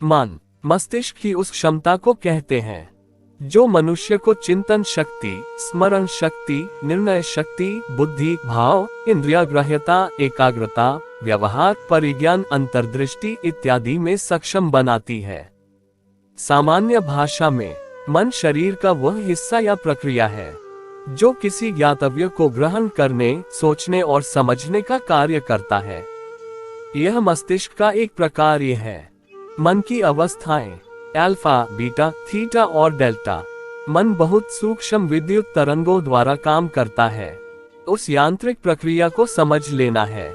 मन मस्तिष्क की उस क्षमता को कहते हैं जो मनुष्य को चिंतन शक्ति, स्मरण शक्ति, निर्णय शक्ति, बुद्धि, भाव, इंद्रियाग्राह्यता, एकाग्रता, व्यवहार, परिज्ञान, अंतर्दृष्टि इत्यादि में सक्षम बनाती है। सामान्य भाषा में मन शरीर का वह हिस्सा या प्रक्रिया है जो किसी ज्ञातव्य को ग्रहण करने, सोचने और समझने का कार्य करता है। यह मस्तिष्क का एक प्रकार है। मन की अवस्थाएं अल्फा, बीटा, थीटा और डेल्टा। मन बहुत सूक्ष्म विद्युत तरंगों द्वारा काम करता है। उस यांत्रिक प्रक्रिया को समझ लेना है।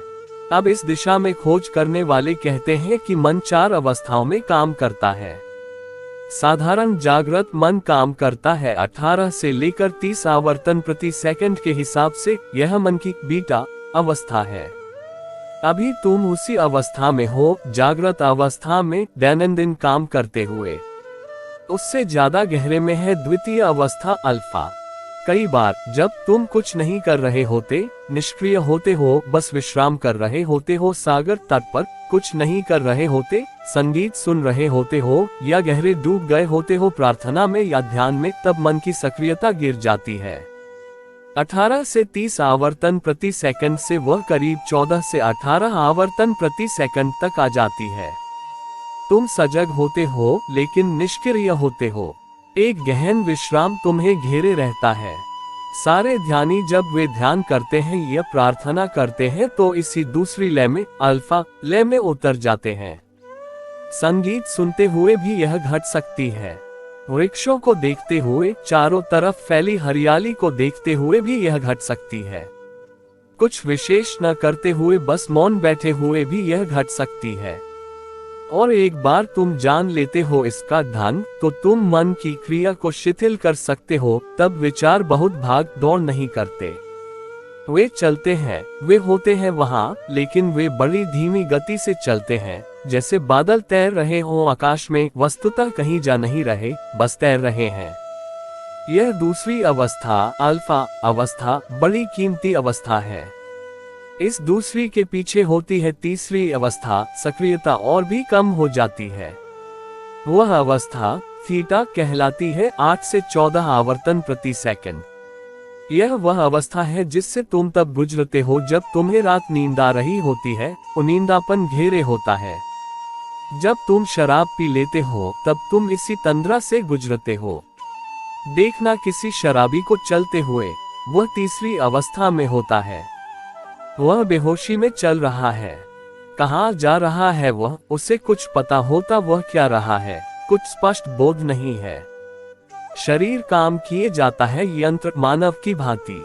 अब इस दिशा में खोज करने वाले कहते हैं कि मन 4 अवस्थाओं में काम करता है। साधारण जागृत मन काम करता है 18 से लेकर 30 आवर्तन प्रति सेकंड के हिसाब से। यह मन की बीटा अवस्था है। अभी तुम उसी अवस्था में हो, जागृत अवस्था में दैनंदिन काम करते हुए। उससे ज्यादा गहरे में है द्वितीय अवस्था अल्फा। कई बार जब तुम कुछ नहीं कर रहे होते, निष्क्रिय होते हो, बस विश्राम कर रहे होते हो, सागर तट पर कुछ नहीं कर रहे होते, संगीत सुन रहे होते हो या गहरे डूब गए होते हो प्रार्थना में या ध्यान में, तब मन की सक्रियता गिर जाती है। 18 से 30 आवर्तन प्रति सेकंड से वह करीब 14 से 18 आवर्तन प्रति सेकंड तक आ जाती है। तुम सजग होते हो लेकिन निष्क्रिय होते हो। एक गहन विश्राम तुम्हें घेरे रहता है। सारे ध्यानी जब वे ध्यान करते हैं या प्रार्थना करते हैं तो इसी दूसरी लय में, अल्फा लय में उतर जाते हैं। संगीत सुनते हुए भी यह घट सकती है। वृक्षों को देखते हुए, चारों तरफ फैली हरियाली को देखते हुए भी यह घट सकती है। कुछ विशेष न करते हुए बस मौन बैठे हुए भी यह घट सकती है। और एक बार तुम जान लेते हो इसका ढंग, तो तुम मन की क्रिया को शिथिल कर सकते हो। तब विचार बहुत भाग दौड़ नहीं करते। वे चलते हैं, वे होते हैं वहाँ, लेकिन वे बड़ी धीमी गति से चलते हैं, जैसे बादल तैर रहे हो आकाश में, वस्तुतः कहीं जा नहीं रहे, बस तैर रहे हैं। यह दूसरी अवस्था अल्फा अवस्था बड़ी कीमती अवस्था है। इस दूसरी के पीछे होती है तीसरी अवस्था, सक्रियता और भी कम हो जाती है। वह अवस्था थीटा कहलाती है, 8 से 14 आवर्तन प्रति सेकंड। यह वह अवस्था है जिससे तुम तब गुजरते हो जब तुम्हें रात नींद आ रही होती है, नींदापन घेरे होता है। जब तुम शराब पी लेते हो तब तुम इसी तंद्रा से गुजरते हो। देखना किसी शराबी को चलते हुए, वह तीसरी अवस्था में होता है। वह बेहोशी में चल रहा है। कहाँ जा रहा है वह, उसे कुछ पता होता वह क्या रहा है, कुछ स्पष्ट बोध नहीं है। शरीर काम किए जाता है यंत्र मानव की भांति।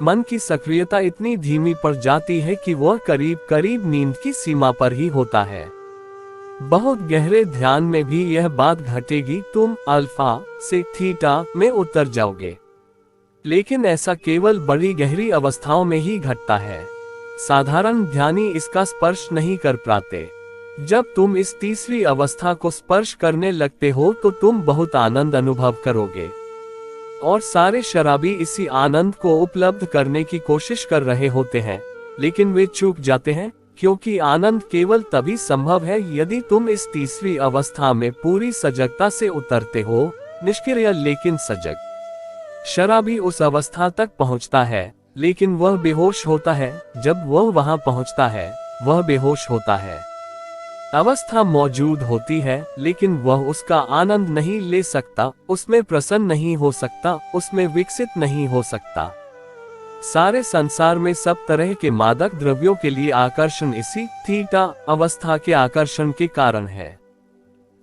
मन की सक्रियता इतनी धीमी पड़ जाती है कि वह करीब करीब नींद की सीमा पर ही होता है। बहुत गहरे ध्यान में भी यह बात घटेगी, तुम अल्फा से थीटा में उतर जाओगे। लेकिन ऐसा केवल बड़ी गहरी अवस्थाओं में ही घटता है। साधारण ध्यानी इसका स्पर्श नहीं कर पाते। जब तुम इस तीसरी अवस्था को स्पर्श करने लगते हो तो तुम बहुत आनंद अनुभव करोगे। और सारे शराबी इसी आनंद को उपलब्ध करने की कोशिश कर रहे होते हैं, लेकिन वे चूक जाते हैं, क्योंकि आनंद केवल तभी संभव है यदि तुम इस तीसरी अवस्था में पूरी सजगता से उतरते हो, निष्क्रिय लेकिन सजग। शराबी उस अवस्था तक पहुंचता है, लेकिन वह बेहोश होता है। जब वह वहां पहुंचता है, वह बेहोश होता है। अवस्था मौजूद होती है, लेकिन वह उसका आनंद नहीं ले सकता, उसमें प्रसन्न नहीं हो सकता, उसमें विकसित नहीं हो सकता। सारे संसार में सब तरह के मादक द्रव्यों के लिए आकर्षण इसी थीटा अवस्था के आकर्षण के कारण है।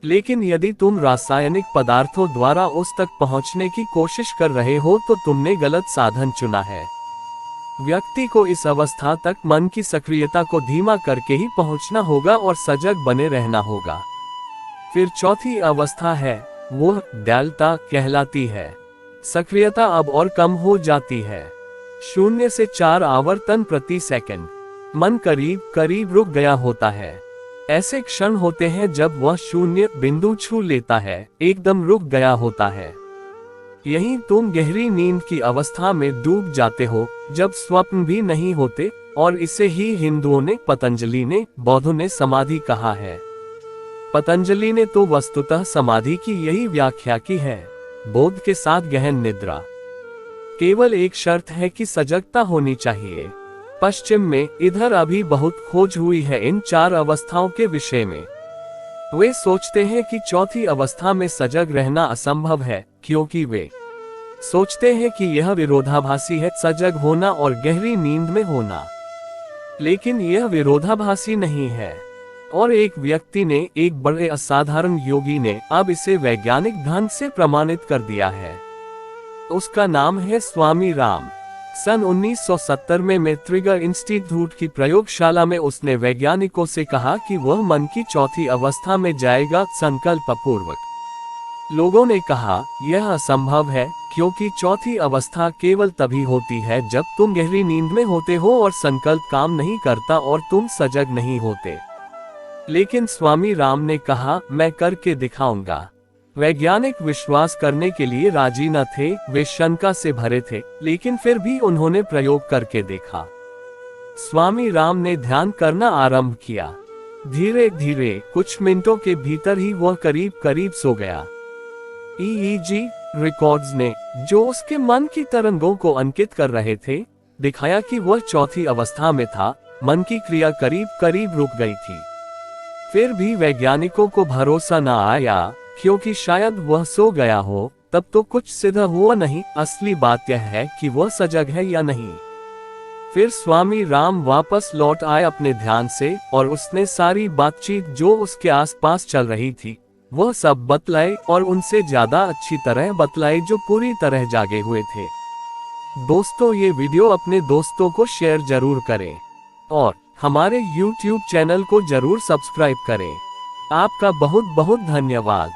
लेकिन यदि तुम रासायनिक पदार्थों द्वारा उस तक पहुंचने की कोशिश कर रहे हो तो तुमने गलत साधन चुना है। व्यक्ति को इस अवस्था तक मन की सक्रियता को धीमा करके ही पहुंचना होगा और सजग बने रहना होगा। फिर चौथी अवस्था है, वह डेल्टा कहलाती है। सक्रियता अब और कम हो जाती है। 0 से 4 आवर्तन प्रति सेकंड। मन करीब करीब रुक गया होता है। ऐसे क्षण होते हैं जब वह 0 बिंदु छू लेता है, एकदम रुक गया होता है। यही तुम गहरी नींद की अवस्था में डूब जाते हो, जब स्वप्न भी नहीं होते, और इसे ही हिंदुओं ने, पतंजलि ने, बौद्धों ने समाधि कहा है। पतंजलि ने तो वस्तुतः समाधि की यही व्याख्या की है, बोध के साथ गहन निद्रा। केवल एक शर्त है कि सजगता होनी चाहिए। पश्चिम में इधर अभी बहुत खोज हुई है इन 4 अवस्थाओं के विषय में। वे सोचते हैं कि चौथी अवस्था में सजग रहना असंभव है, क्योंकि वे सोचते हैं कि यह विरोधाभासी है, सजग होना और गहरी नींद में होना। लेकिन यह विरोधाभासी नहीं है। और एक व्यक्ति ने, एक बड़े असाधारण योगी ने अब इसे वैज्ञानिक ढंग से प्रमाणित कर दिया है। उसका नाम है स्वामी राम। सन 1970 में मैत्रिगर इंस्टीट्यूट की प्रयोगशाला में उसने वैज्ञानिकों से कहा कि वह मन की चौथी अवस्था में जाएगा संकल्प पूर्वक। लोगों ने कहा यह असंभव है, क्योंकि चौथी अवस्था केवल तभी होती है जब तुम गहरी नींद में होते हो और संकल्प काम नहीं करता और तुम सजग नहीं होते। लेकिन स्वामी राम ने कहा, मैं करके दिखाऊंगा। वैज्ञानिक विश्वास करने के लिए राजी न थे, वे शंका से भरे थे, लेकिन फिर भी उन्होंने प्रयोग करके देखा। स्वामी राम ने ध्यान करना आरंभ किया। धीरे धीरे कुछ मिनटों के भीतर ही वह करीब करीब सो गया। EEG रिकॉर्ड्स ने, जो उसके मन की तरंगों को अंकित कर रहे थे, दिखाया कि वह चौथी अवस्था में था। मन की क्रिया करीब करीब रुक गई थी। फिर भी वैज्ञानिकों को भरोसा न आया, क्योंकि शायद वह सो गया हो, तब तो कुछ सिद्ध हुआ नहीं। असली बात यह है कि वह सजग है या नहीं। फिर स्वामी राम वापस लौट आए अपने ध्यान से, और उसने सारी बातचीत जो उसके आसपास चल रही थी वह सब बतलाई, और उनसे ज्यादा अच्छी तरह बतलाई, जो पूरी तरह जागे हुए थे। दोस्तों, ये वीडियो अपने दोस्तों को शेयर जरूर करें और हमारे YouTube चैनल को जरूर सब्सक्राइब करें। आपका बहुत बहुत धन्यवाद।